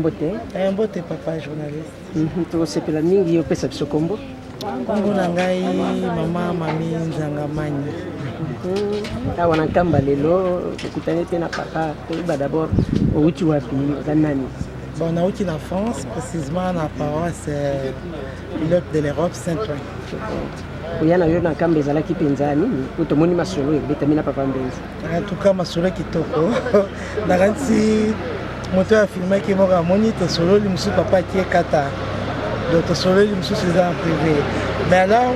mbote. Mbote papa journaliste. To sepela mingi yo pesa biso kombo. Kombo na ngai mama mami Nzanga Mani. Awa na Nkamba lelo tukutane te na papa. Toyeba d'abord outi wapi nani? Bon, on est en France, précisément à la paroisse pilote de l'Europe Saint-Ouen. Oyana yo na Nkamba ezalaki penzani utomoni masolo betamina papa mbenzi. En tout cas masolo kitoko. Na kanti moto a filmé ki mo ka moni to solo limusu papa ki ekata. Donc to solo limusu c'est en privé. Mais alors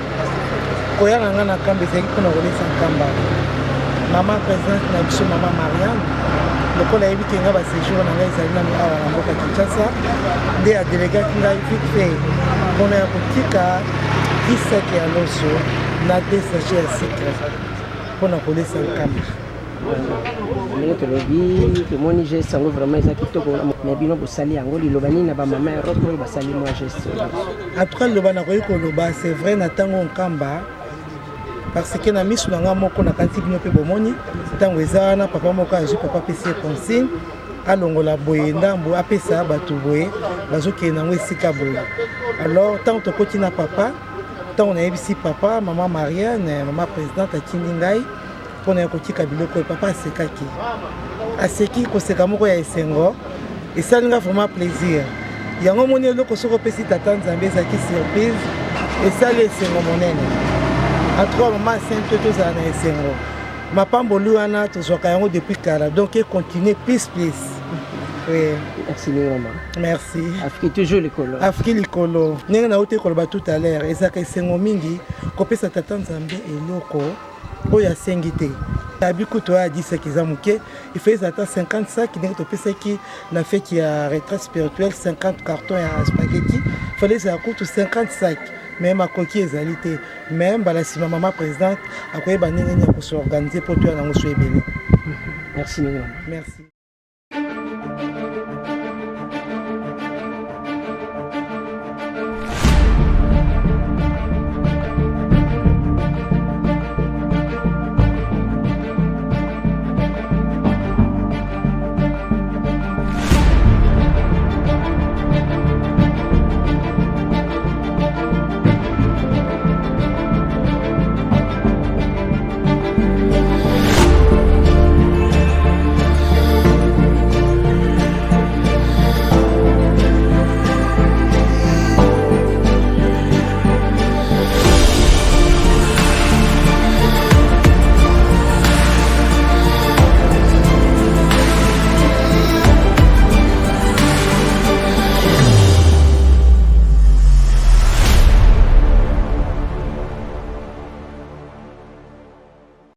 koyana nga na Nkamba ezaki kuna kolesa Nkamba. Maman présidente na biso maman Marianne. Lokola yebi kenga ba séjour na ngai ezali na awa na mboka Kinshasa nde adelegaki ngai vite fait mpona ya kotika 17 ya loso na 2 sachet ya sucre mpona kolesa Nkamba. Ndenge tolobi tomoni geste yango vraiment eza kitoko na bino bosali yango liloba nini na bamama Europe oyo basali mwa geste. En tout cas liloba nakoki koloba c'est vrai na ntango Nkamba parce que na miso na nga moko na kanti bino mpe bomoni ntango eza wana papa moko azwi papa apesi ye consigne alongola boye ndambo apesa bato boye bazokende yango esika boye. Alors ntango tokoti na papa ntango nayebisi papa mama Marianne mama présidente atindi ngai mpona ya kotika biloko papa aseki koseka moko ya esengo esali nga vraiment plaisir yango moni eloko soki opesi tata Nzambe ezalaki surprise esali esengo monene. En tout cas, maman Sainte tozala na esengo. Mapamboli wana tozwaka yango depuis kala. Donc il continue plus. Oui. Merci maman. Merci. Afrique toujours l'écolo. Afrique l'écolo. Ndenge na ote koloba tout à l'heure, ezaka esengo mingi kopesa tata Nzambe eloko oyo asengi te. Tabiku to a dit ce qu'ils ont muke, il fait attendre 50 sacs ndenge topesa ki na fête ya retraite spirituelle 50 cartons ya spaghetti. Fallait ça coûte 50 sacs. Même à coquille ezalité même la maman présidente a quoi s'organiser pour toi dans le. Merci. Merci.